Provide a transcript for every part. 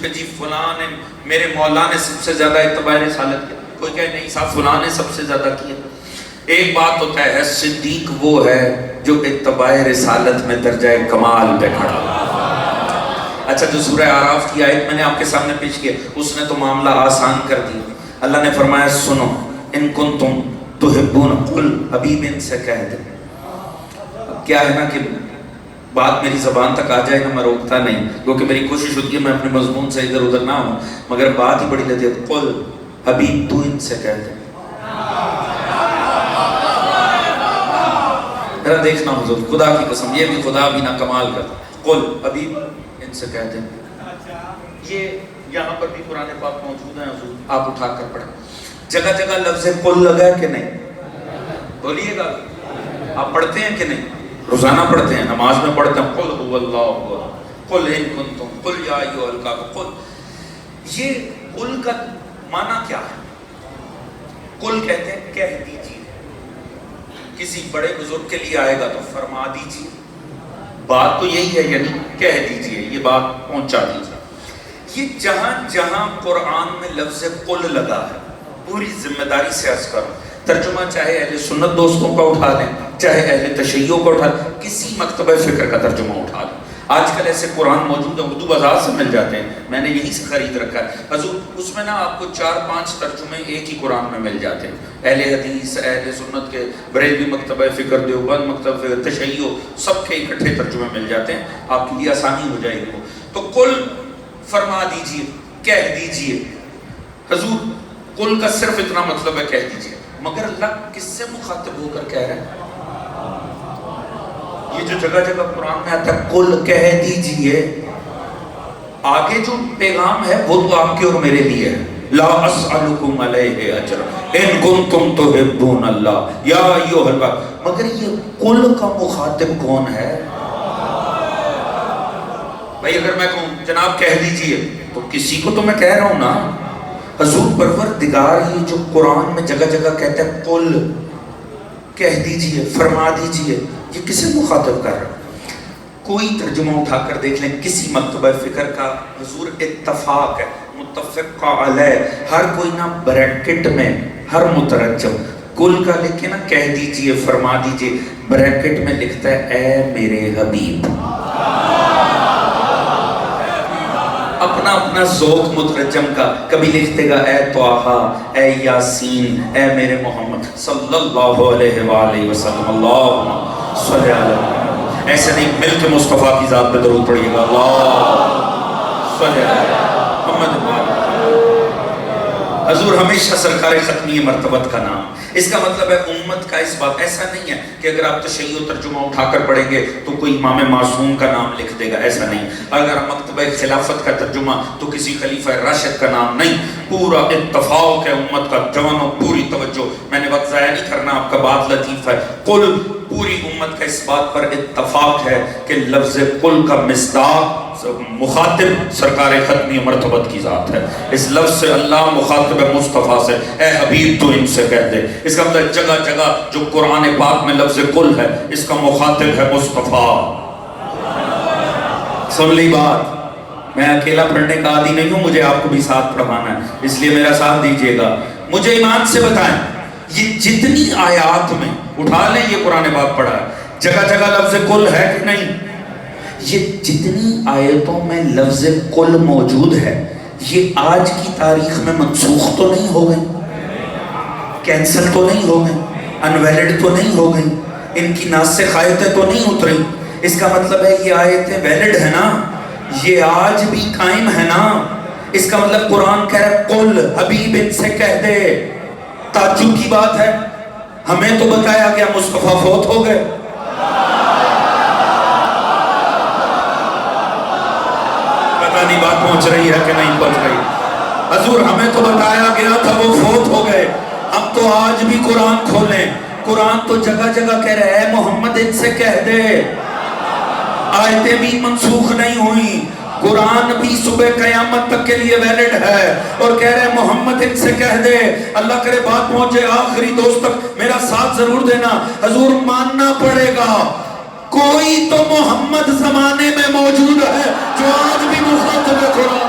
کہ جی فلاں نے میرے مولا نے سب سے زیادہ اتباع رسالت کیا، کوئی کہے نہیں صاحب فلاں نے سب سے زیادہ کیا۔ ایک بات تو طے ہے، صدیق وہ ہے جو اتباع رسالت میں درجہ کمال پہ کھڑا۔ اچھا جو سورہ اعراف کی آیت میں نے آپ کے سامنے پیش کی، اس نے تو معاملہ آسان کر دی۔ اللہ نے فرمایا سنو ان کنتم تحبون، قل حبیب ان سے کہہ دے۔ کیا ہے نا کہ بات میری زبان تک آ جائے نا، میں روکتا نہیں، کیونکہ میری کوشش ہوتی ہے میں اپنے مضمون سے ادھر ادھر نہ ہوں، مگر بات ہی بڑی لیتی ہے۔ قل حبیب تو ان سے کہہ دے۔ ذرا دیکھنا حضور، خدا کی قسم یہ بھی خدا بھی نہ کمال کرتا۔ قل حبیب ان سے کہہ دیں، یہ یہاں پر بھی قرآن پاک موجود ہے حضور، آپ اٹھا کر پڑھیں۔ جگہ جگہ لفظ قل لگا ہے کہ نہیں؟ بولیے گا، آپ پڑھتے ہیں کہ نہیں؟ روزانہ پڑھتے ہیں، نماز میں پڑھتے ہیں قل هو اللہ قل ان کنتم قل یا ایھا الکافرون۔ قل، یہ قل کا معنی کیا ہے؟ قل کہتے ہیں کہہ دیجیے، کسی بڑے بزرگ کے لیے آئے گا تو فرما دیجیے، بات تو یہی ہے، یعنی کہہ دیجیے، یہ بات پہنچا دیجیے۔ یہ جہاں جہاں قرآن میں لفظ قل لگا ہے، پوری ذمہ داری سے عرض کروں، ترجمہ چاہے اہل سنت دوستوں کا اٹھا لیں، چاہے اہل تشیع کا اٹھا لیں، کسی مکتبہ فکر کا ترجمہ اٹھا لیں۔ آج کل ایسے قرآن موجود ہیں، اردو بازار سے مل جاتے ہیں، میں نے یہی سے خرید رکھا ہے حضور، اس میں نا آپ کو 4-5 ترجمے ایک ہی قرآن میں مل جاتے ہیں، اہل حدیث، اہل سنت کے، بریلوی مکتبہ فکر، دیوبند مکتبہ فکر، تشیع، سب کے اکٹھے ترجمے مل جاتے ہیں، آپ کے لیے آسانی ہو جائے گی۔ تو قل فرما دیجئے، کہہ دیجئے۔ حضور قل کا صرف اتنا مطلب ہے کہہ دیجئے، مگر اللہ کس سے مخاطب ہو کر کہہ رہے ہیں؟ یہ جو جگہ جگہ قرآن میں آتا ہے قل کہہ دیجئے، آگے جو پیغام ہے وہ تو آپ کے اور میرے لیے ہے۔ لا اسألکم علیہ اجر ان کنتم تحبون اللہ یا ایھا الکافرون، مگر یہ قل کا مخاطب کون ہے؟ بھائی اگر میں کہوں جناب کہہ دیجئے تو کسی کو تو میں کہہ رہا ہوں نا۔ حضور پروردگار یہ جو قرآن میں جگہ جگہ کہتا ہے قل کہہ دیجئے، فرما دیجئے، یہ کسے مخاطب کر رہا ہے؟ کوئی ترجمہ اٹھا کر دیکھ لیں کسی مکتبہ فکر کا، حضور اتفاق ہے، متفق علیہ، ہر کوئی نا بریکٹ میں ہر مترجم قل کا لکھے نا کہہ دیجئے، فرما دیجئے، بریکٹ میں لکھتا ہے اے میرے حبیب۔ اپنا اپنا ذوق مترجم کا، کبھی لکھتے گا اے طٰہٰ، اے یاسین، اے میرے محمد صلی اللہ علیہ وآلہ وسلم، اللہم صلی علی محمد۔ ایسے نہیں، مل کے مصطفیٰ کی ذات پہ درود پڑھیے گا، اللہ صلی علی محمد۔ حضور ہمیشہ سرکار ختمی مرتبت کا نام، اس کا مطلب ہے امت کا اس بات، ایسا نہیں ہے کہ اگر آپ تشیع ترجمہ اٹھا کر پڑھیں گے تو کوئی امام معصوم کا نام لکھ دے گا، ایسا نہیں۔ اگر مکتبہ خلافت کا ترجمہ تو کسی خلیفہ راشد کا نام نہیں، پورا اتفاق ہے امت کا، جوانوں پوری توجہ، میں نے وقت ضائع نہیں کرنا، آپ کا بات لطیف ہے۔ قل، پوری امت کا اس بات پر اتفاق ہے کہ لفظ قل کا مصداق مخاطب سرکار ختمی مرتبت کی ذات ہے۔ اس لفظ سے اللہ مخاطب ہے مصطفیٰ سے، اے حبیب تو ان سے کہہ دے۔ اس کا مطلب جگہ جگہ جو قرآن پاک میں لفظ قل ہے، اس کا مخاطب ہے مصطفیٰ۔ سن لی بات، میں اکیلا پڑھنے کا عادی نہیں ہوں، مجھے آپ کو بھی ساتھ پڑھانا ہے، اس لیے میرا ساتھ دیجئے گا۔ مجھے ایمان سے بتائیں، یہ جتنی آیات میں اٹھا لیں، یہ قرآن پاک پڑھا ہے، جگہ جگہ لفظ قل ہے کہ نہیں؟ یہ جتنی آیتوں میں لفظ قل موجود ہے، یہ آج کی تاریخ میں منسوخ تو نہیں ہو گئی، کینسل تو نہیں ہو گئی، انویلڈ تو نہیں ہو گئی، ان کی ناسخ آیتیں تو نہیں اتری۔ اس کا مطلب ہے یہ آیتیں ویلڈ ہے نا، یہ آج بھی قائم ہے نا۔ اس کا مطلب قرآن کہہ رہا ہے قل حبیب ان سے کہہ دے۔ تعجب کی بات ہے، ہمیں تو بتایا گیا مصطفیٰ فوت ہو گئے، پتہ نہیں بات پہنچ رہی ہے کہ نہیں پہنچ رہی۔ حضور ہمیں تو بتایا گیا تھا وہ فوت ہو گئے، ہم تو آج بھی قرآن کھولیں، قرآن تو جگہ جگہ کہہ رہے ہیں محمد ان سے کہہ دے۔ آیتیں بھی منسوخ نہیں ہوئی، قرآن بھی صبح قیامت تک کے لیے ویلڈ ہے، اور کہہ رہے محمد ان سے کہہ دے۔ اللہ کرے بات پہنچے آخری دوست تک، میرا ساتھ ضرور دینا۔ حضور ماننا پڑے گا کوئی تو محمد زمانے میں موجود ہے جو آج بھی مخاطب ہے قرآن۔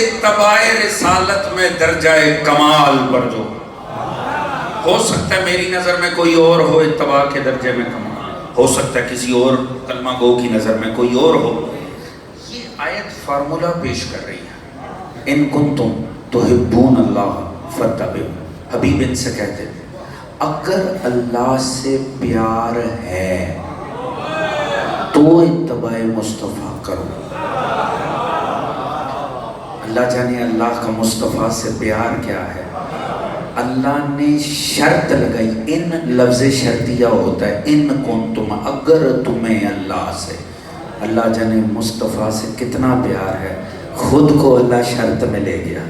اتباع رسالت میں درجہ کمال پر جو ہو سکتا ہے میری نظر میں کوئی اور ہو اتباع کے درجے میں کمال، ہو سکتا ہے کسی اور کلمہ گو کی نظر میں کوئی اور ہو. یہ آیت فارمولا پیش کر رہی ہے، ان کنتم تحبون اللہ فاتبعوا. حبیب ان سے کہتے ہیں اگر اللہ سے پیار ہے تو اتباع مصطفیٰ کرو. اللہ جانے اللہ کا مصطفیٰ سے پیار کیا ہے. اللہ نے شرط لگائی، ان لفظ شرطیہ ہوتا ہے، ان کنتم، اگر تمہیں اللہ سے. اللہ جانے مصطفیٰ سے کتنا پیار ہے، خود کو اللہ شرط میں لے گیا.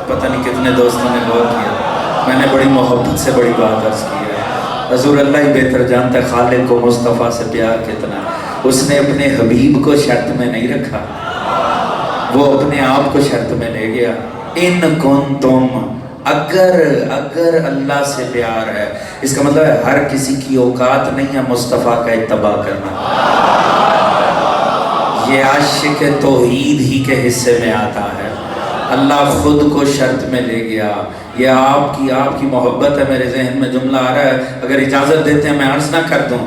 پتہ نہیں کتنے دوستوں نے غور کیا، میں نے بڑی محبت سے بڑی بات عرض کی ہے. حضور اللہ ہی بہتر جانتا ہے خالق کو مصطفیٰ سے پیار کتنا. اس نے اپنے حبیب کو شرط میں نہیں رکھا، وہ اپنے آپ کو شرط میں لے گیا. ان کنتم، اگر اللہ سے پیار ہے، اس کا مطلب ہے ہر کسی کی اوقات نہیں ہے مصطفیٰ کا اتباع کرنا. یہ عاشق توحید ہی کے حصے میں آتا ہے. اللہ خود کو شرط میں لے گیا. یہ آپ کی محبت ہے. میرے ذہن میں جملہ آ رہا ہے، اگر اجازت دیتے ہیں میں عرض نہ کر دوں.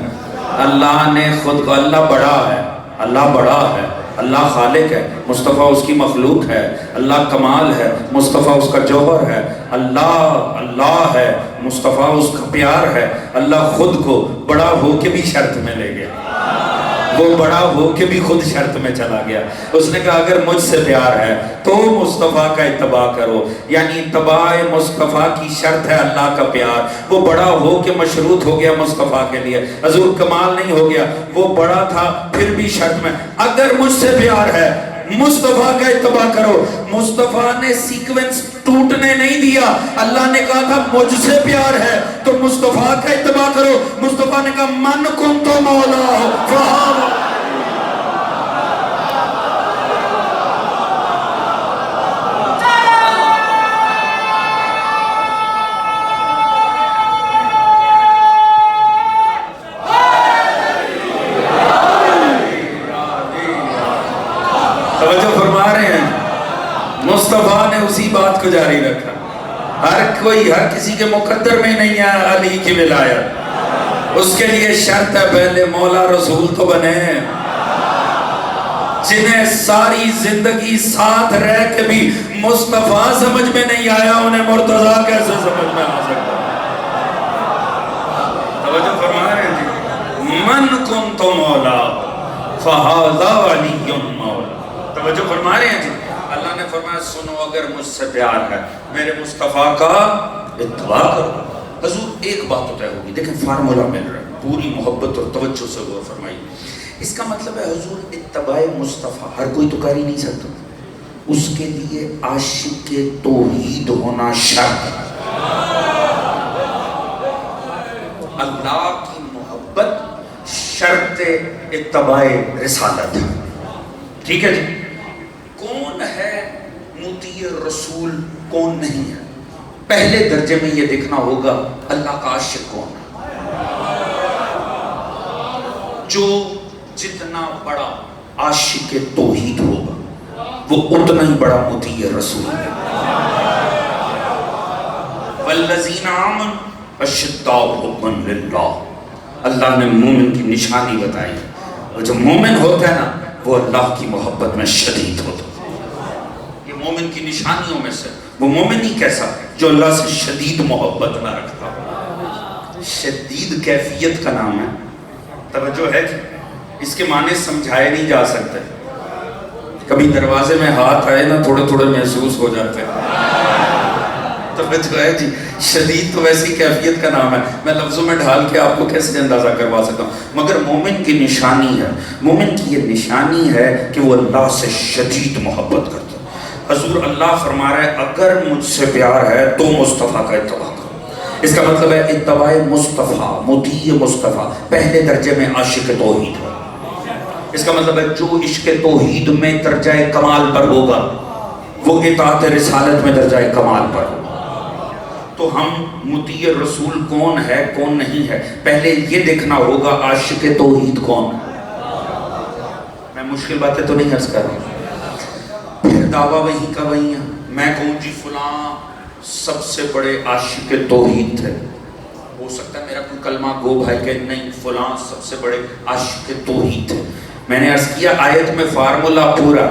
اللہ نے خود کو، اللہ بڑا ہے، اللہ بڑا ہے، اللہ خالق ہے، مصطفیٰ اس کی مخلوق ہے. اللہ کمال ہے، مصطفیٰ اس کا جوہر ہے. اللہ ہے، مصطفیٰ اس کا پیار ہے. اللہ خود کو بڑا ہو کے بھی شرط میں لے گیا، وہ بڑا ہو کے بھی خود شرط میں چلا گیا. اس نے کہا اگر مجھ سے پیار ہے تو مصطفیٰ کا اتباع کرو. یعنی اتباع مصطفیٰ کی شرط ہے اللہ کا پیار. وہ بڑا ہو کے مشروط ہو گیا مصطفیٰ کے لیے. حضور کمال نہیں ہو گیا، وہ بڑا تھا پھر بھی شرط میں. اگر مجھ سے پیار ہے مصطفیٰ کا اتباع کرو. مصطفیٰ نے سیکوینس ٹوٹنے نہیں دیا. اللہ نے کہا تھا مجھ سے پیار ہے تو مصطفیٰ کا اتباع کرو. مصطفیٰ نے کہا من کنت مولا فہو. مصطفیٰ نے اسی بات کو جاری رکھا. ہر کسی کے مقدر میں نہیں ہے علی کی ولایت. اس کے لیے شرط ہے پہلے مولا رسول تو بنے. جنہیں ساری زندگی ساتھ رہ کے بھی مصطفیٰ سمجھ میں نہیں آیا، انہیں مرتضیٰ کیسے سمجھ میں آ سکتا. توجہ فرما رہے ہیں من کنت مولا فہذا علی مولا. توجہ فرما رہے ہیں جی. اللہ نے فرمایا سنو اگر مجھ سے پیار ہے میرے مصطفیٰ کا اتباع کرو. حضور ایک بات طے ہوگی، دیکھیں فارمولا مل رہا ہے، پوری محبت اور توجہ سے غور فرمائی. اس کا مطلب ہے حضور اتباع مصطفیٰ ہر کوئی تو کر ہی نہیں سکتا. اس کے لیے عاشق توحید ہونا شرط ہے. اللہ کی محبت شرط اتباع رسالت ہے. ٹھیک ہے جی. کون ہے مطیع رسول، کون نہیں ہے؟ پہلے درجے میں یہ دیکھنا ہوگا اللہ کا عاشق کون ہے. جو جتنا بڑا عاشق توحید ہوگا وہ اتنا ہی بڑا مطیع رسول ہے. والذین آمنوا اشداء حبا للہ. اللہ نے مومن کی نشانی بتائی، اور جو مومن ہوتا ہے نا وہ اللہ کی محبت میں شدید ہوتا ہے. یہ مومن کی نشانیوں میں سے وہ مومن ہی کیسا جو اللہ سے شدید محبت نہ رکھتا. شدید کیفیت کا نام ہے. توجہ ہے کہ اس کے معنی سمجھائے نہیں جا سکتے. کبھی دروازے میں ہاتھ آئے نا تھوڑے تھوڑے محسوس ہو جاتے ہیں. توجہ ہے جی. شدید تو ویسی کیفیت کا نام ہے، میں لفظوں میں ڈھال کے آپ کو کیسے اندازہ کروا سکتا ہوں. مگر مومن کی نشانی ہے، مومن کی یہ نشانی ہے کہ وہ اللہ سے شدید محبت کرتا ہے. حضور اللہ فرما رہا ہے اگر مجھ سے پیار ہے تو مصطفیٰ کا اتباع کرو. اس کا مطلب ہے اتباع مصطفیٰ، مطیع مصطفیٰ پہلے درجے میں عاشق توحید ہے. اس کا مطلب ہے جو عشق توحید میں درجہ کمال پر ہوگا وہ اطاعت رسالت میں درجہ کمال پر ہوگا. تو ہم مطیع رسول کون ہے کون نہیں ہے پہلے یہ دیکھنا ہوگا عاشق توحید کون ہے. میں مشکل باتیں تو نہیں عرض کر رہا ہوں. پھر دعویٰ وہیں کا وہیں ہے. میں کہوں جی فلاں سب سے بڑے عاشق توحید تھے, ہو سکتا ہے میرا کوئی کلمہ گو بھائی کہ نہیں فلاں سب سے بڑے عاشق توحید تھے. میں نے عرض کیا آیت میں فارمولا پورا.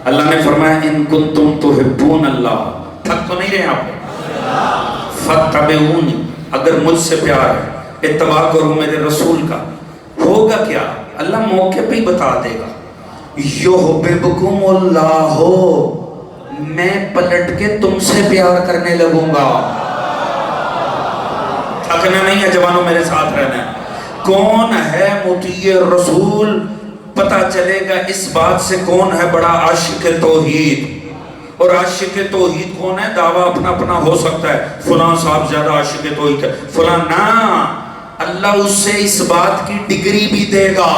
اللہ نے فرمایا ان کنتم تحبون اللہ, تھک تو نہیں رہے آپ, فاتبعونی, اگر مجھ سے پیار ہے اتباع کرو میرے رسول کا. ہوگا کیا؟ اللہ موقع پہ ہی بتا دے گا. یحببکم اللہ, میں پلٹ کے تم سے پیار کرنے لگوں گا. تھکنا نہیں ہے جوانوں, میرے ساتھ رہنا ہے. کون ہے مطیع رسول پتہ چلے گا اس بات سے کون ہے بڑا عاشق توحید. اور عاشق توحید کون ہے؟ دعویٰ اپنا اپنا ہو سکتا ہے, فلاں صاحب زیادہ عاشق توحید ہے, فلاں نا. اللہ اس سے اس بات کی ڈگری بھی دے گا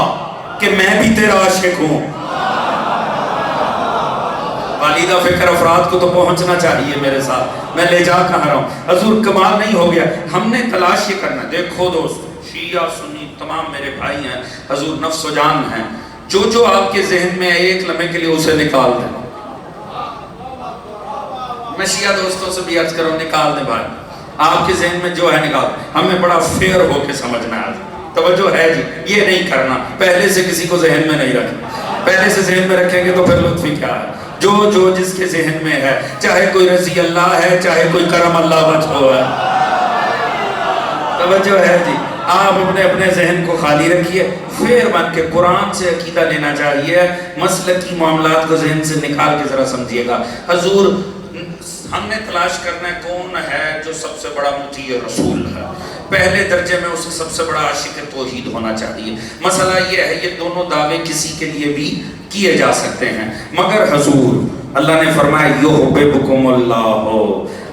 کہ میں بھی تیرا عاشق ہوں. والدہ فکر افراد کو تو پہنچنا چاہیے میرے ساتھ, میں لے جا کہاں رہا ہوں. حضور کمال نہیں ہو گیا, ہم نے تلاش یہ کرنا. دیکھو دوست, شیعہ سنی تمام میرے بھائی ہیں, حضور نفس و جان ہیں, جو آپ کے ذہن میں ایک لمحے کے لیے اسے نکال دیں. میں شیعہ دوستوں سے بھی عرض کروں نکال دیں بھائی, آپ کے ذہن میں جو ہے نکال. ہمیں بڑا فیئر ہو کے سمجھنا ہے, توجہ ہے جی, یہ نہیں کرنا پہلے سے کسی کو ذہن میں نہیں رکھنا. پہلے سے ذہن میں رکھیں گے تو پھر لطف ہی کیا ہے. جو جس کے ذہن میں ہے, چاہے کوئی رضی اللہ ہے چاہے کوئی کرم اللہ بچو ہے, توجہ ہے جی. آپ اپنے ذہن کو خالی رکھیے, پھر بن کے قرآن سے عقیدہ لینا چاہیے. مسلکی معاملات کو ذہن سے نکال کے ذرا سمجھیے گا. حضور ہم نے تلاش کرنا ہے کون ہے جو سب سے بڑا مطیع رسول ہے. پہلے درجے میں اسے سب سے بڑا عاشق توحید ہونا چاہیے. مسئلہ یہ ہے یہ دونوں دعوے کسی کے لیے بھی کیے جا سکتے ہیں, مگر حضور اللہ نے فرمایا یحببکم اللہ,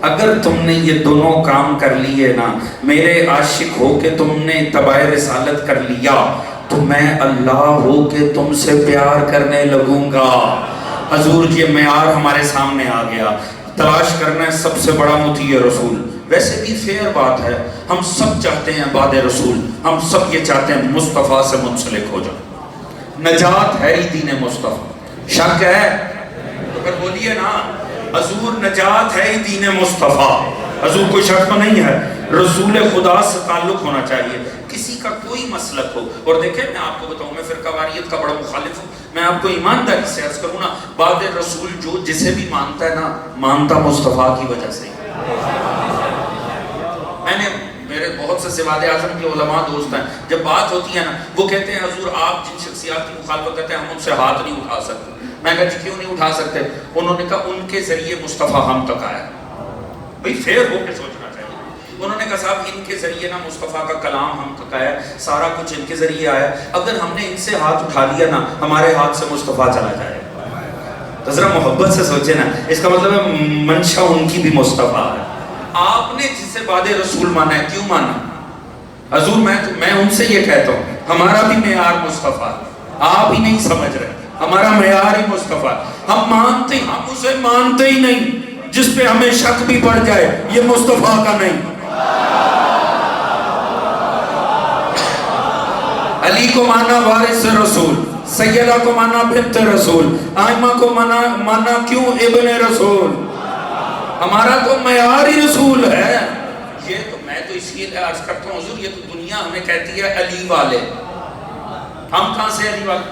اگر تم نے یہ دونوں کام کر لیے نا, میرے عاشق ہو کے تم نے اتباع رسالت کر لیا, تو میں اللہ ہو کے تم سے پیار کرنے لگوں گا. حضور یہ معیار ہمارے سامنے آ گیا. تلاش کرنا ہے سب سے بڑا مطیع رسول. ویسے بھی فیئر بات ہے, ہم سب چاہتے ہیں بعد رسول, ہم سب یہ چاہتے ہیں مصطفیٰ سے منسلک ہو جائیں. نجات ہے ہی دین مصطفیٰ, شک ہے تو پھر بولیے نا, حضور نجات ہے ہی دین مصطفیٰ. حضور کوئی شک تو نہیں ہے, رسول خدا سے تعلق ہونا چاہیے. کسی کا کوئی مسلک ہو, اور دیکھیں میں آپ کو بتاؤں, میں فرقہ واریت کا بڑا مخالف ہوں. میں آپ کو ایمانداری سے عرض کروں نا, بعد رسول جو جسے بھی مانتا ہے نا, مانتا مصطفیٰ کی وجہ سے. میں نے میرے بہت سے سواد اعظم کے علماء دوست ہیں, جب بات ہوتی ہے نا وہ کہتے ہیں حضور آپ جن شخصیات کی مخالفت کرتے ہیں ہم ان سے ہاتھ نہیں اٹھا سکتے. میں کہا جی کیوں نہیں اٹھا سکتے؟ انہوں نے کہا ان کے ذریعے مصطفیٰ ہم تک آیا. بھئی فیئر ہو کے سوچنا چاہیے. انہوں نے کہا صاحب ان کے ذریعے نا مصطفیٰ کا کلام ہم تک آیا, سارا کچھ ان کے ذریعے آیا, اگر ہم نے ان سے ہاتھ اٹھا لیا نا ہمارے ہاتھ سے مصطفیٰ چلا جائے. تو ذرا محبت سے سوچے نا, اس کا مطلب ہے منشا ان کی بھی مصطفیٰ ہے. آپ نے جسے بعد رسول مانا ہے, کیوں مانا؟ حضور میں ان سے یہ کہتا ہوں ہمارا بھی معیار مصطفیٰ, آپ ہی نہیں سمجھ رہے, ہمارا معیار ہی مصطفیٰ. ہم اسے مانتے ہی نہیں جس پہ ہمیں شک بھی پڑ جائے یہ مصطفیٰ کا نہیں. علی کو مانا وارث رسول, سیدہ کو مانا بنت رسول, آئمہ کو مانا کیوں ابن رسول. ہمارا تو معیار ہی رسول ہے. یہ تو میں تو اس لیے عرض کرتا ہوں حضور, یہ تو دنیا ہمیں کہتی ہے علی والے, ہم کہاں سے علی والے.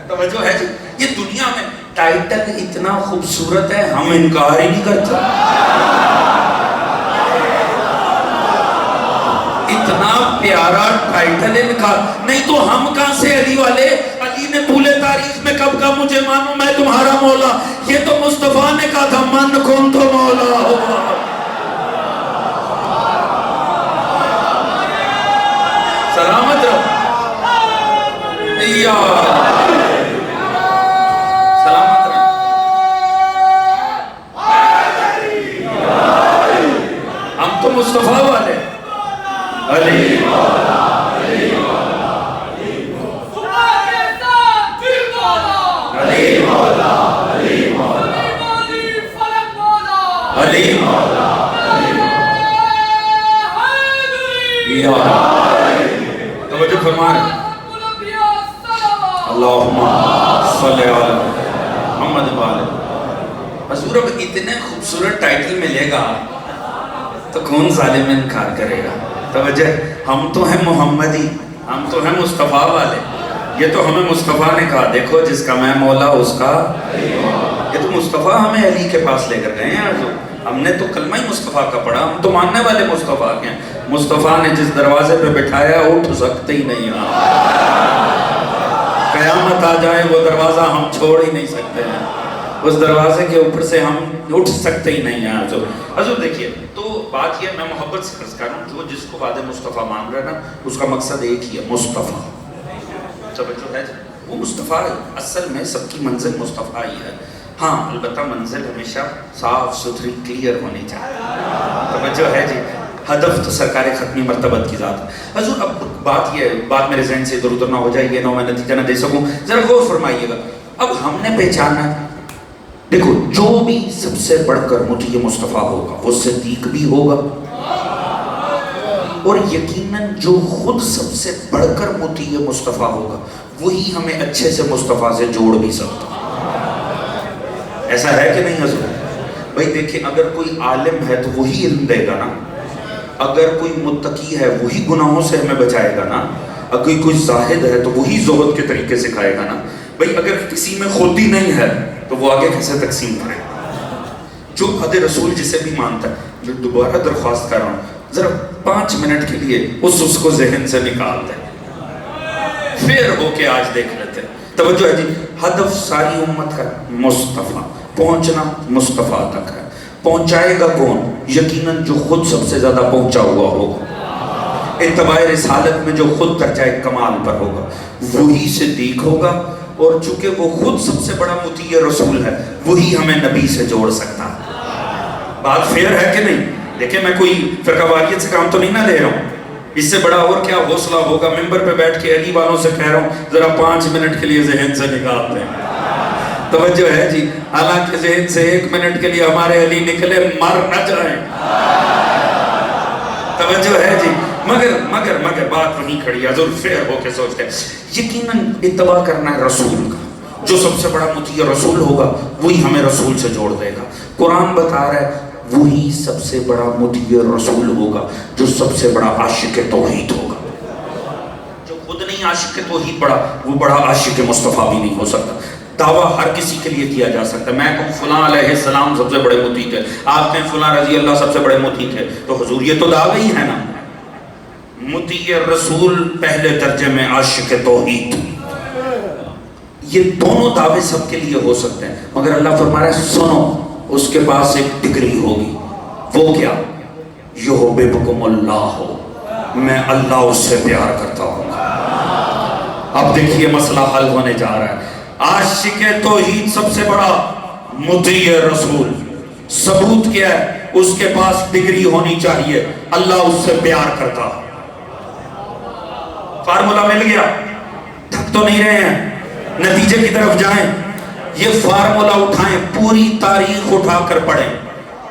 توجہ ہے جی, یہ دنیا میں ٹائٹل اتنا خوبصورت ہے ہم انکار ہی نہیں کرتے. اتنا پیارا ٹائٹل انکار نہیں تو ہم کہاں سے علی والے. علی نے پورے تاریخ میں کب کہا مجھے مانو میں تمہارا مولا, یہ تو مصطفیٰ نے کہا تھا من کن تو مولا ہو. سلامت رہو سلامت رہو. ہم تو مصطفیٰ والے. علی مولا علی مولا علی مولا علی مولا علی مولا علی مولا توجہ فرما رہے. اللہم صلی علی محمد والے. حضور اب اتنے خوبصورت ٹائٹل ملے گا تو کون ظالم انکار کرے گا؟ توجہ، ہم تو ہیں محمدی، ہم تو ہیں مصطفیٰ والے. یہ تو ہمیں مصطفیٰ نے کہا، دیکھو جس کا میں مولا اس کا. یہ تو مصطفیٰ ہمیں علی کے پاس لے کر گئے ہیں. ہم نے تو کلمہ ہی مصطفیٰ کا پڑھا، ہم تو ماننے والے مصطفیٰ کے ہیں. مصطفیٰ نے جس دروازے پہ بٹھایا اٹھ سکتے ہی نہیں. قیامت آ جائے وہ دروازہ ہم چھوڑ ہی نہیں سکتے ہیں. اس دروازے کے اوپر سے ہم اٹھ سکتے ہی نہیں ہیں. حضور دیکھیے، تو بات یہ میں محبت سے عرض کر رہا ہوں کہ وہ جس کو وعد مصطفیٰ مان رہا ہے نا، اس کا مقصد ایک ہی ہے، مصطفیٰ. توجہ ہے، وہ مصطفیٰ ہے. اصل میں سب کی منزل مصطفیٰ ہی ہے. ہاں البتہ منزل ہمیشہ صاف ستھری کلیئر ہونی چاہیے. توجہ ہے جی، ہدف تو سرکار ختمی مرتبت کی ذات ہے. حضور اب بات یہ ہے، بات میرے ذہن سے ادھر ادھر نہ ہو جائے، یہ نہ میں نتیجہ نہ دے سکوں. ذرا غور فرمائیے گا. اب ہم نے پہچانا ہے، دیکھو جو بھی سب سے بڑھ کر مطیع مصطفیٰ ہوگا وہ صدیق بھی ہوگا، اور یقیناً جو خود سب سے بڑھ کر مطیع مصطفیٰ ہوگا وہی ہمیں اچھے سے مصطفیٰ سے جوڑ بھی سکتا. ایسا ہے کہ نہیں حضور؟ بھائی دیکھیں، اگر کوئی عالم ہے تو وہی علم دے گا نا، اگر کوئی متقی ہے وہی گناہوں سے ہمیں بچائے گا نا، اگر کوئی زاہد ہے تو وہی زہد کے طریقے سکھائے گا نا. بھائی اگر کسی میں خودی نہیں ہے تو وہ آگے کیسے تقسیم کرے؟ جو حد رسول جسے بھی مانتا ہے، میں دوبارہ درخواست کر رہا ہوں، ذرا 5 منٹ کے لیے اس کو ذہن سے نکال دیں، پھر ہو کے آج دیکھ لیتے ہیں. توجہ ہے جی، ہدف ساری امت کا مصطفیٰ، پہنچنا مصطفیٰ تک ہے. پہنچائے گا کون؟ یقیناً جو خود سب سے زیادہ پہنچا ہوا ہوگا، اتباع رسالت میں جو خود درجہ کمال پر ہوگا وہی صدیق ہوگا. اور چونکہ وہ خود سب سے بڑا مطیع رسول ہے وہی ہمیں نبی سے جوڑ سکتا ہے. بات فیئر ہے کہ نہیں؟ دیکھیں میں کوئی فرقہ واریت سے کام تو نہیں نہ لے رہا ہوں. اس سے بڑا اور کیا حوصلہ ہوگا، ممبر پہ بیٹھ کے علی والوں سے کہہ رہا ہوں ذرا 5 منٹ کے لیے ذہن سے نکال دیں. توجہ ہے جی، حالانکہ ذہن سے 1 منٹ کے لیے ہمارے علی نکلے مر نہ جائیں. توجہ ہے جی، مگر بات وہیں کھڑی ہے. حضور فیر ہو کے سوچتے ہیں، یقیناً اتباع کرنا ہے رسول کا. جو سب سے بڑا مطیع رسول ہوگا وہی ہمیں رسول سے جوڑ دے گا. قرآن بتا رہا ہے وہی سب سے بڑا مطیع رسول ہوگا جو سب سے بڑا عاشق توحید ہوگا. جو خود نہیں عاشق توحید بڑا، وہ بڑا عاشق مصطفیٰ بھی نہیں ہو سکتا. دعویٰ ہر کسی کے لیے کیا جا سکتا ہے. میں کہوں فلاں علیہ السلام سب سے بڑے مطیع تھے، آپ کہیں فلاں رضی اللہ سب سے بڑے مطیع تھے، تو حضور یہ تو دعویٰ ہی ہے نا. مطیع رسول پہلے درجے میں عاشق توحید، یہ دونوں دعوے سب کے لیے ہو سکتے ہیں. مگر اللہ فرما رہا ہے سنو، اس کے پاس ایک ڈگری ہوگی. وہ کیا؟ یحببکم اللہ، میں اللہ اس سے پیار کرتا ہوں. اب دیکھیے مسئلہ حل ہونے جا رہا ہے. عاشق توحید سب سے بڑا مطیع رسول، ثبوت کیا ہے؟ اس کے پاس ڈگری ہونی چاہیے، اللہ اس سے پیار کرتا. فارمولا مل گیا؟ تھک تو نہیں رہے ہیں؟ نتیجے کی طرف جائیں. یہ فارمولا اٹھائیں، پوری تاریخ اٹھا کر پڑھیں.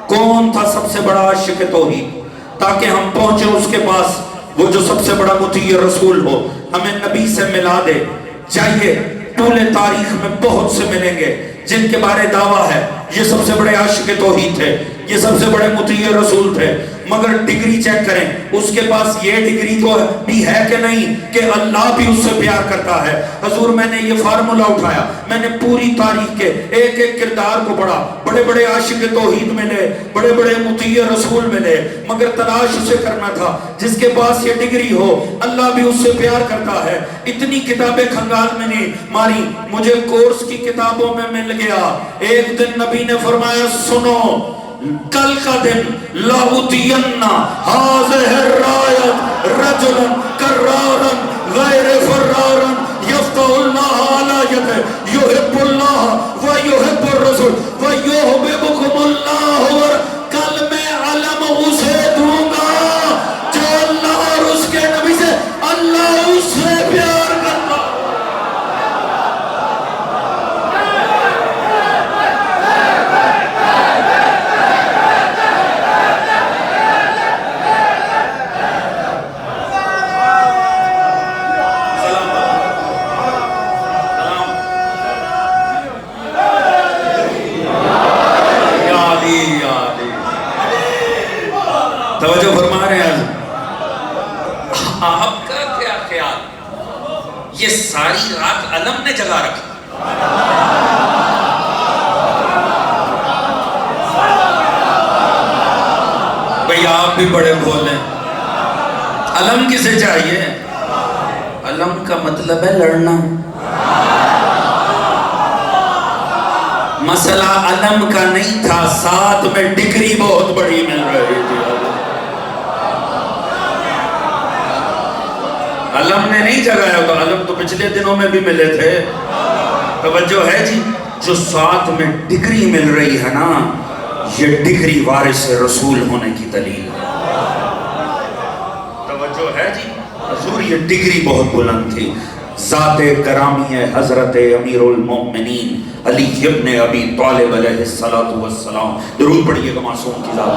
کون تھا سب سے بڑا عاشق توحید، تاکہ ہم پہنچے اس کے پاس، وہ جو سب سے بڑا مطیع رسول ہو، ہمیں نبی سے ملا دے. چاہیے طول تاریخ میں بہت سے ملیں گے جن کے بارے دعویٰ ہے یہ سب سے بڑے عاشق توحید تھے، یہ سب سے بڑے مطیع رسول تھے، مگر ڈگری چیک کریں اس کے پاس یہ ڈگری تو بھی ہے کہ نہیں کہ اللہ بھی اس سے پیار کرتا ہے. حضور میں نے یہ فارمولا اٹھایا، میں نے پوری تاریخ کے ایک ایک کردار کو پڑھا. بڑے بڑے عاشق توحید ملے، بڑے بڑے مطیع رسول ملے، مگر تلاش اسے کرنا تھا جس کے پاس یہ ڈگری ہو، اللہ بھی اس سے پیار کرتا ہے. اتنی کتابیں کھنگال میں نے ماری، مجھے کورس کی کتابوں میں مل گیا. ایک دن نبی نے فرمایا سنو، کل کا دن لَأُوتِيَنَّ هَذِهِ الرَّایَةَ رَجُلًا کَرَّارًا غَیْرَ فَرَّارًا یَفْتَحُ اللَّهَ عَلَى یَدِهِ یُحِبُّ اللَّهَ وَیُحِبُّ الرَّسُولَ وَیُحْبِبُکُمُ اللَّهُ. کل میں علم اسے دوں گا جو اللہ اور اس کے نبی سے، اللہ اس سے پیار کرتا. توجہ فرما رہے ہیں؟ آپ کا کیا خیال؟ یہ ساری رات علم نے جگا رکھا. بھئی آپ بھی بڑے بولیں. علم کسے چاہیے؟ علم کا مطلب ہے لڑنا. مسئلہ علم کا نہیں تھا، ساتھ میں ڈگری بہت بڑی مل رہی تھی. علم نے نہیں جگایا ہوتا، علم تو پچھلے دنوں میں بھی ملے تھے. توجہ ہے جی؟ جو ساتھ میں ڈگری مل رہی ہے نا، یہ ڈگری وارث رسول ہونے کی دلیل ہے. توجہ ہے جی؟ حضور یہ ڈگری بہت بلند تھی. ذات کرامی ہے حضرت امیر المومنین علی ابن ابی طالب علیہ السلام. درود پڑھیے گا معصوم کی ذات.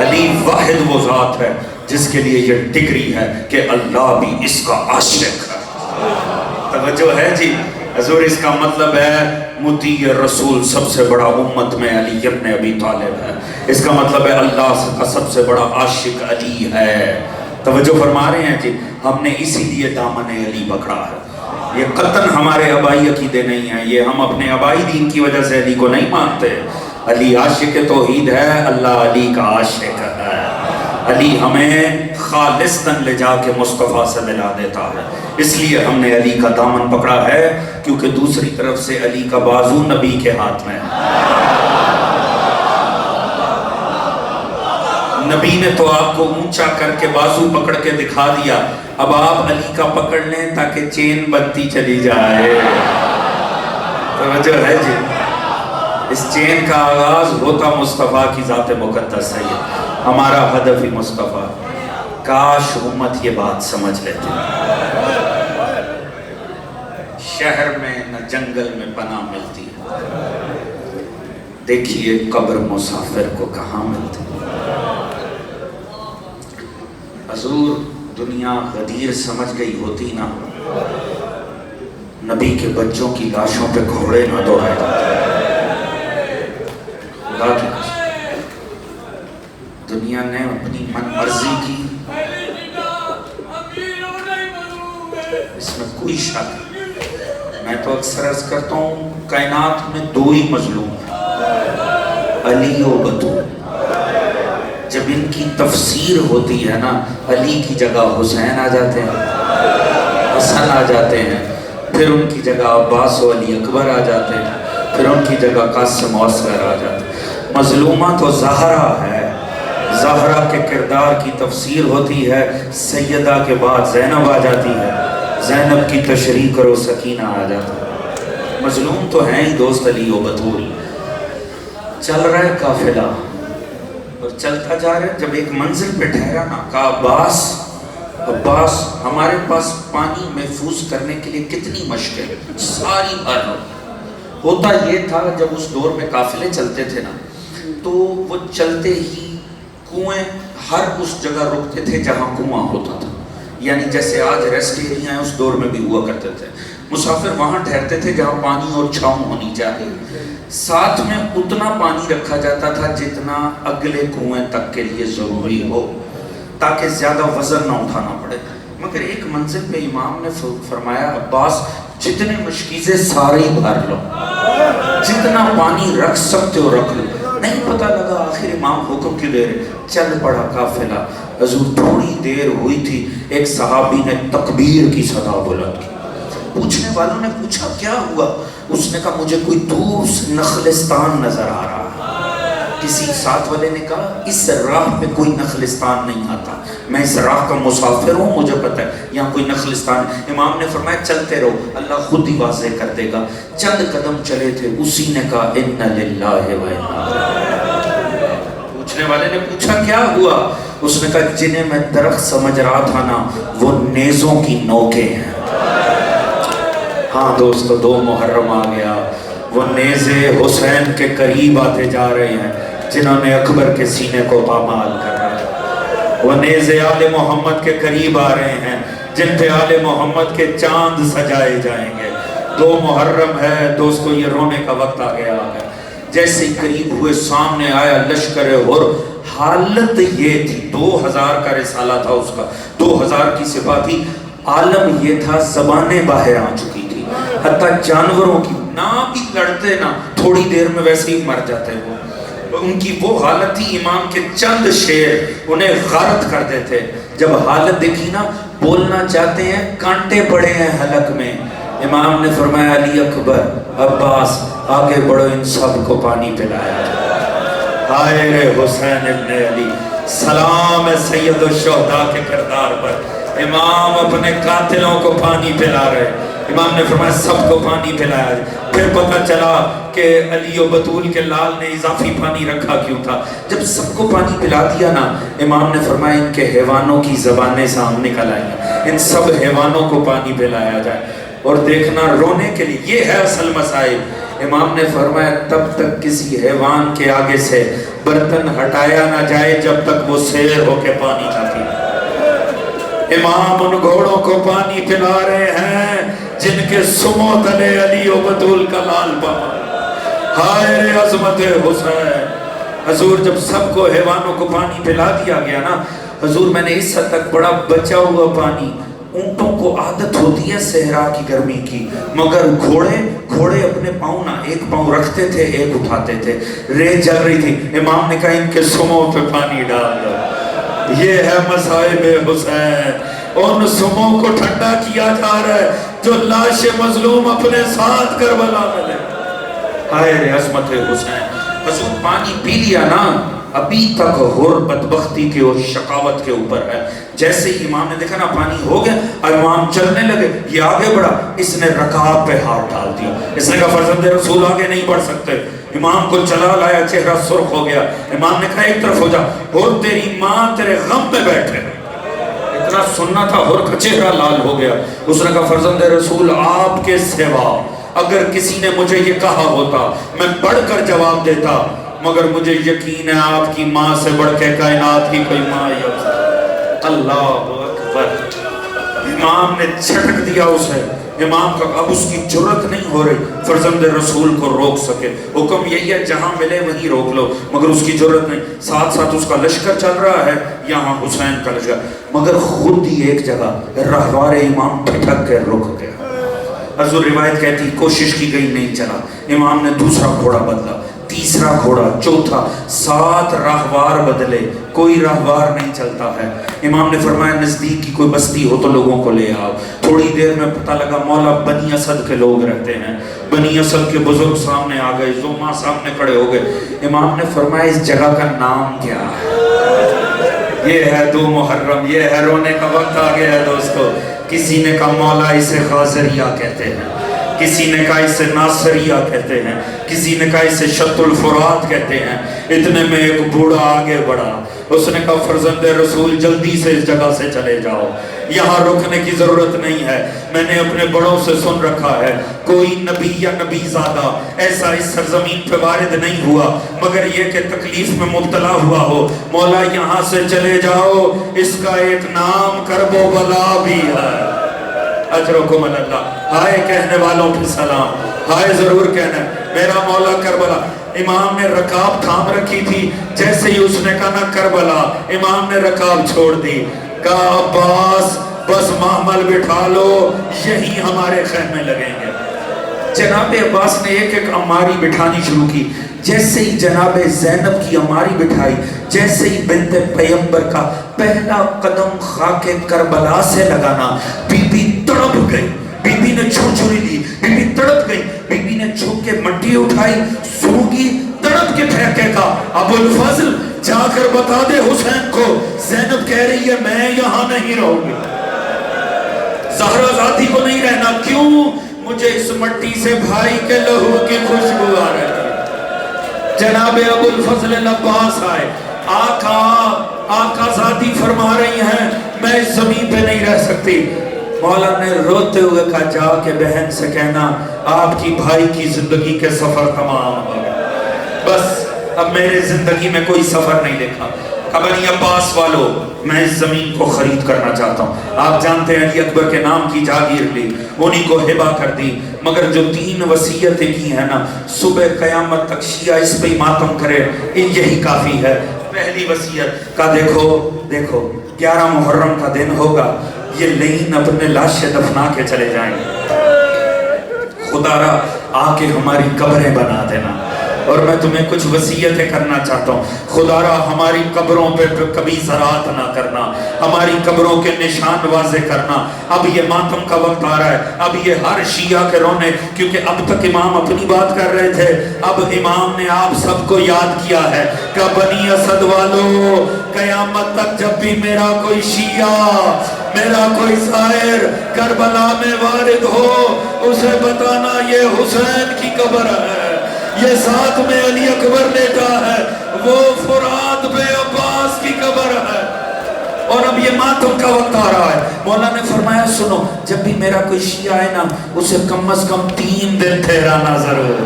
علی واحد وہ ذات ہے جس کے لیے یہ ڈگری ہے کہ اللہ بھی اس کا عاشق ہے. توجہ ہے جی؟ حضور اس کا مطلب ہے مطیع رسول سب سے بڑا امت میں علی ابن ابی طالب ہے. اس کا مطلب ہے اللہ کا سب سے بڑا عاشق علی ہے. توجہ فرما رہے ہیں جی؟ ہم نے اسی لیے دامن علی پکڑا ہے. یہ قطعاً ہمارے آبائی عقیدے نہیں ہیں، یہ ہم اپنے آبائی دین کی وجہ سے علی کو نہیں مانتے. علی عاشق توحید ہے، اللہ علی کا عاشق ہے. علی ہمیں خالصتاً لے جا کے مصطفیٰ سے ملا دیتا ہے. اس لیے ہم نے علی کا دامن پکڑا ہے، کیونکہ دوسری طرف سے علی کا بازو نبی کے ہاتھ میں ہے. نبی نے تو آپ کو اونچا کر کے بازو پکڑ کے دکھا دیا، اب آپ علی کا پکڑ لیں تاکہ چین بنتی چلی جائے. توجہ ہے جی؟ اس چین کا آغاز ہوتا مصطفیٰ کی ذات مقدس ہے. ہمارا ہدف ہی مصطفیٰ. کاش امت یہ بات سمجھ لیتے. شہر میں نہ جنگل میں پناہ ملتی ہے، دیکھیے قبر مسافر کو کہاں ملتی. حضور دنیا غدیر سمجھ گئی ہوتی نا، نبی کے بچوں کی لاشوں پہ گھوڑے نہ دوڑائے جاتے. خدا کی قسم دنیا نے اپنی من مرضی کی، اس میں کوئی شک نہیں. میں تو اکثر عرض کرتا ہوں کائنات میں دو ہی مظلوم ہیں، علی و بطول. جب ان کی تفسیر ہوتی ہے نا، علی کی جگہ حسین آ جاتے ہیں، حسن آ جاتے ہیں، پھر ان کی جگہ عباس و علی اکبر آ جاتے ہیں، پھر ان کی جگہ قاسم و اصغر آ جاتے ہیں. مظلومہ تو زہرا ہے، زہرا کے کردار کی تفسیر ہوتی ہے، سیدہ کے بعد زینب آ جاتی ہے، زینب کی تشریح کرو سکینہ آ جاتا ہے. مظلوم تو ہیں ہی دوست علی و بطول. چل رہا ہے قافلہ اور چلتا جا رہا ہے، جب ایک منزل پہ ٹھہرا نا، کہا عباس ہمارے پاس پانی محفوظ کرنے کے لیے کتنی مشکل ساری بھر. ہوتا یہ تھا جب اس دور میں قافلے چلتے تھے نا، تو وہ چلتے ہی کنویں ہر اس جگہ رکتے تھے جہاں کنواں ہوتا تھا. یعنی جیسے آج ریسٹ ایریا ہیں، اس دور میں بھی ہوا کرتے تھے. مسافر وہاں ٹھہرتے تھے جہاں پانی اور چھاؤں ہونی چاہیے. ساتھ میں اتنا پانی رکھا جاتا تھا جتنا اگلے کنویں تک کے لیے ضروری ہو، تاکہ زیادہ وزن نہ اٹھانا پڑے. مگر ایک منزل پہ امام نے فرمایا عباس جتنے مشکیزیں سارے بھر لو، جتنا پانی رکھ سکتے ہو رکھ لو. نہیں پتہ لگا آخر امام حکم کیوں دے رہے. چل پڑا قافلہ. حضور تھوڑی دیر ہوئی تھی، ایک صحابی نے تکبیر کی صدا بلند کی. پوچھنے والوں نے پوچھا کیا ہوا؟ اس نے کہا مجھے کوئی دور سے نخلستان نظر آ رہا ہے. کسی ساتھ والے نے کہا اس راہ پہ کوئی نخلستان نہیں آتا، میں اس راہ کا مسافر ہوں، مجھے پتہ ہے یہاں کوئی نخلستان. امام نے فرمایا چلتے رہو، اللہ خود ہی واضح کر دے گا. چند قدم چلے تھے، اسی نے کہا انا للہ و انا الیہ. پوچھنے والے نے پوچھا کیا ہوا؟ اس نے کہا جنہیں میں درخت سمجھ رہا تھا نا، وہ نیزوں کی نوکیں ہیں. ہاں دوستو، 2 محرم آ گیا. وہ نیزے حسین کے قریب آتے جا رہے ہیں جنہوں نے اکبر کے سینے کو پامال کر رہا ہے. وہ نیزے آل محمد کے قریب آ رہے ہیں جن پہ آل محمد کے چاند سجائے جائیں گے. 2 محرم ہے دوستو، یہ رونے کا وقت آ گیا ہے. جیسے ہی قریب ہوئے سامنے آیا لشکر، اور حالت یہ تھی 2000 کا رسالہ تھا اس کا، 2000 کی سپاہ تھی، عالم یہ تھا زبانیں باہر آ چکی تھی، حتیٰ جانوروں کی نہ بھی لڑتے نا تھوڑی دیر میں ویسے ہی مر جاتے وہ، ان کی وہ حالت تھی، امام کے چند شعر انہیں غارت کر دیتے، جب حالت دیکھی نا بولنا چاہتے ہیں کانٹے پڑے ہیں حلق میں، امام نے فرمایا علی اکبر عباس آگے بڑھو ان سب کو پانی پلایا جائے، ہائے رے حسین ابن علی، سلام ہے سید الشہداء کے کردار پر، امام اپنے قاتلوں کو پانی پلا رہے، امام نے فرمایا سب کو پانی پلایا جائے، پھر پتہ چلا کہ علی و بطول کے لال نے اضافی پانی رکھا کیوں تھا، جب سب کو پانی پلا دیا نا، امام نے فرمایا ان کے حیوانوں کی زبانیں سامنے نکل آئیں، ان سب حیوانوں کو پانی پلایا جائے، اور دیکھنا رونے کے لیے یہ ہے اصل مسائل، امام نے فرمایا تب تک کسی حیوان کے آگے سے برتن ہٹایا نہ جائے جب تک وہ سیر ہو کے پانی نہ پی، امام ان گھوڑوں کو پانی پلا رہے ہیں جن کے سمو تلے علی و بطول کا لال پاما، ہائے رے عظمت حسین، حضور جب سب کو حیوانوں کو پانی پلا دیا گیا نا، حضور میں نے اس حد تک بڑا بچا ہوا پانی، اونٹوں کو عادت ہوتی ہے صحرا کی گرمی کی، مگر گھوڑے اپنے پاؤں نہ ایک پاؤں رکھتے تھے ایک اٹھاتے تھے، ریت جل رہی تھی، امام نے کہا ان کے سموں پہ پانی ڈال دو، یہ ہے مصائب حسین، ان سموں کو ٹھنڈا کیا جا رہا ہے جو لاش مظلوم اپنے ساتھ کربلا میں لے، ہائے رے عظمت حسین، حضور پانی پی لیا نا، ابھی تک غر بدبختی کے اور شقاوت کے اوپر ہے، جیسے ہی امام نے دیکھا نا پانی ہو گیا، امام چلنے لگے، یہ آگے بڑھا، اس نے رکاب پہ ہاتھ ڈال دیا، اس نے کہا فرزند رسول آگے نہیں بڑھ سکتے، امام کو چلا لایا، چہرہ سرخ ہو گیا، امام نے کہا ایک طرف ہو جا، اور تیری ماں تیرے غم پہ بیٹھے، اتنا سننا تھا، اور کا چہرہ لال ہو گیا، اس نے کہا فرزند رسول آپ کے سوا اگر کسی نے مجھے یہ کہا ہوتا میں بڑھ کر جواب دیتا، مگر مجھے یقین ہے آپ کی ماں سے بڑھ کے کائنات کی کوئی ماں ہی ہو، اللہ اکبر، امام نے چھٹک دیا اسے، امام کا اب اس کی جرت نہیں ہو رہی فرزند رسول کو روک سکے، حکم یہی ہے جہاں ملے وہیں روک لو، مگر اس کی جرت نہیں، ساتھ ساتھ اس کا لشکر چل رہا ہے، یہاں حسین کا لشکر، مگر خود ہی ایک جگہ رہوار امام پھٹک کے رک گیا، حضور روایت کہتی کوشش کی گئی نہیں چلا، امام نے دوسرا گھوڑا بدلا، تیسرا گھوڑا، چوتھا، 7 راہوار بدلے، کوئی راہوار نہیں چلتا ہے، امام نے فرمایا نزدیک کی کوئی بستی ہو تو لوگوں کو لے آؤ، تھوڑی دیر میں پتہ لگا مولا بنی اسد کے لوگ رہتے ہیں، بنی اسد کے بزرگ سامنے آ گئے، زما سامنے کھڑے ہو گئے، امام نے فرمایا اس جگہ کا نام کیا ہے؟ یہ ہے 2 محرم، یہ ہے رونے کا وقت آ گیا ہے دوستو، کسی نے کہا مولا اسے خاضریہ کہتے ہیں، کسی نے کہا اسے ناصریہ کہتے ہیں، کسی نے کہا اسے شط الفرات کہتے ہیں، اتنے میں ایک بوڑھا آگے بڑھا، اس نے کہا فرزند رسول جلدی سے اس جگہ سے چلے جاؤ، یہاں رکنے کی ضرورت نہیں ہے، میں نے اپنے بڑوں سے سن رکھا ہے کوئی نبی یا نبی زادہ ایسا اس سرزمین پہ وارد نہیں ہوا مگر یہ کہ تکلیف میں مبتلا ہوا ہو، مولا یہاں سے چلے جاؤ، اس کا ایک نام کرب و بلا بھی ہے، اجرکم اللہ، ہائے کہنے والوں پہ سلام، ہائے ضرور کہنا، میرا مولا کربلا، امام نے رکاب تھام رکھی تھی، جیسے ہی اس نے کہا نا کربلا، امام نے رکاب چھوڑ دی، کہا عباس بس محمل بٹھا لو، یہی ہمارے خیمے لگیں گے، جناب عباس نے ایک ایک اماری بٹھانی شروع کی، جیسے ہی جناب زینب کی اماری بٹھائی، جیسے ہی بنت پیغمبر کا پہلا قدم خاک کربلا سے لگانا، بی بی تڑپ گئی، بی بی نے چھری دی، بی بی تڑپ گئی، بی بی نے چھوک کے مٹی اٹھائی، سونگی، تڑپ کے پھینکے کا، ابو الفضل جا کر بتا دے حسین کو، زینب کہہ رہی ہے میں یہاں نہیں رہوں گی، زہرا ذاتی کو نہیں رہنا، کیوں؟ مجھے اس مٹی سے بھائی کے لہو کی خوشبو آ رہی ہے، جناب ابو الفضل عباس آئے، آقا ذاتی فرما رہی ہیں میں اس زمین پہ نہیں رہ سکتی، مولا نے روتے ہوئے کہا جا کے بہن سے کہنا آپ کی بھائی کی زندگی کے سفر تمام ہو گئے، بس اب میرے زندگی میں کوئی سفر نہیں دیکھا، بنی عباس والو میں اس زمین کو خرید کرنا چاہتا ہوں. آپ جانتے ہیں علی اکبر کے نام کی جاگیر لی, انہی کو ہبہ کر دی, مگر جو 3 وصیتیں کی ہیں نا, صبح قیامت تک شیعہ اس پہ ماتم کرے, یہی کافی ہے. پہلی وصیت کا دیکھو 11 محرم کا دن ہوگا, یہ لین اپنے لاشیں دفنا کے چلے جائیں. خدا را آ کے ہماری قبریں بنا دینا. اور میں تمہیں کچھ وصیتیں کرنا چاہتا ہوں. خدا را ہماری قبروں پہ کبھی زراعت نہ کرنا, ہماری قبروں کے نشان واضح کرنا. اب یہ ماتم کا وقت آ رہا ہے, اب یہ ہر شیعہ کے رونے, کیونکہ اب تک امام اپنی بات کر رہے تھے, اب امام نے آپ سب کو یاد کیا ہے کہ بنی اسد والو, قیامت تک جب بھی میرا کوئی شیعہ, میرا کوئی زائر کربلا میں وارد ہو, اسے بتانا یہ حسین کی قبر ہے, یہ ساتھ میں علی اکبر لیٹا ہے, وہ فرات بے عباس کی قبر ہے. اور اب یہ ماتم کا وقت آ رہا ہے. مولا نے فرمایا سنو, جب بھی میرا کوئی شیعہ آئے نا, اسے کم از کم 3 دن ٹھہرانا ضرور,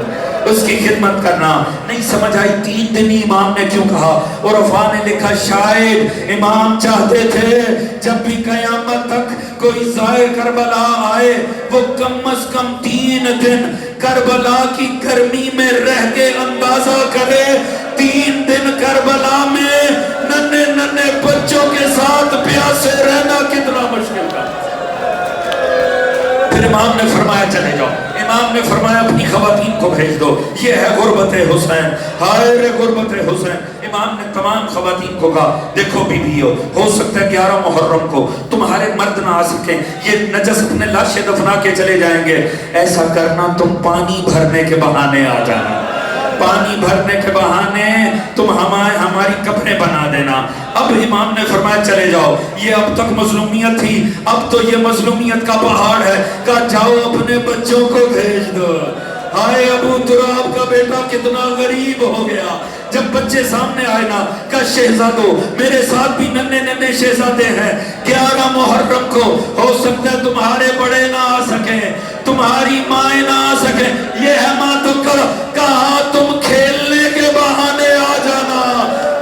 اس کی خدمت کرنا. نہیں سمجھ آئی 3 دن امام نے کیوں کہا؟ اور عفا نے لکھا شاید امام چاہتے تھے جب بھی قیامت تک کوئی زائر کربلا آئے, وہ کم از کم 3 دن کربلا کی گرمی میں رہ کے اندازہ کرے 3 دن کربلا میں ننھے ننھے بچوں کے ساتھ پیاسے رہنا کتنا مشکل تھا. پھر امام نے فرمایا چلے جاؤ, امام نے فرمایا اپنی خواتین کو بھیج دو, یہ ہے غربت حسین, ہائے رے غربت حسین. امام نے تمام خواتین کو کہا دیکھو بیویو, ہو سکتا ہے 11 محرم کو تمہارے مرد نہ آ سکیں, یہ نجس اپنے لاشیں دفنا کے چلے جائیں گے, ایسا کرنا تم پانی بھرنے کے بہانے آ جانا, پانی بھرنے کے بہانے تم ہماری قبریں بنا دینا. اب امام نے فرمایا چلے جاؤ, یہ اب تک مظلومیت تھی, اب تو یہ مظلومیت کا پہاڑ ہے, کہا جاؤ اپنے بچوں کو بھیج دو. ہائے ابو تراب کا بیٹا کتنا غریب ہو گیا, جب بچے سامنے آئے نا, کہا شہزادو میرے ساتھ بھی ننھے ننھے شہزادے ہیں, 11 محرم کو ہو سکتا ہے تمہارے بڑے نہ آ سکیں, تمہاری مائیں نہ آ سکیں, یہ ہے ماتم کا. کہا تم کھیلنے کے بہانے آ جانا,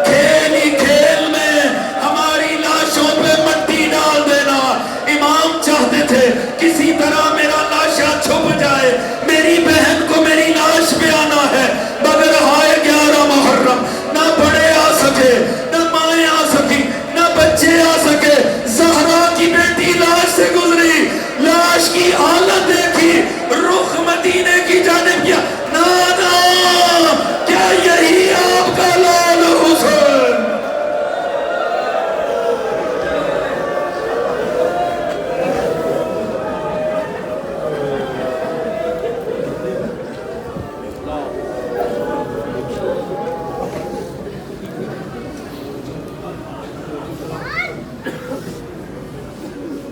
کھیل ہی کھیل میں ہماری لاشوں پہ مٹی ڈال دینا. امام چاہتے تھے کسی طرح میرا لاشا چھپ جائے, میری بہن کو میری لاش پہ آنا ہے, مگر ہائے 11 محرم نہ بڑے آ سکے, نہ مائیں آ سکی, نہ بچے آ سکے. زہرا کی بیٹی لاش سے گزری, لاش کی حالت دیکھی, رخ مدینے کی جانب کیا, نانا کیا یہی آپ کا لال حسین؟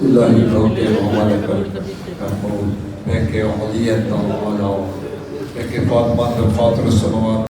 الہی بھوکے محمد کر محمود بے کے عملیت نو ماناؤ بے کے فاطمہ فاطر السماوات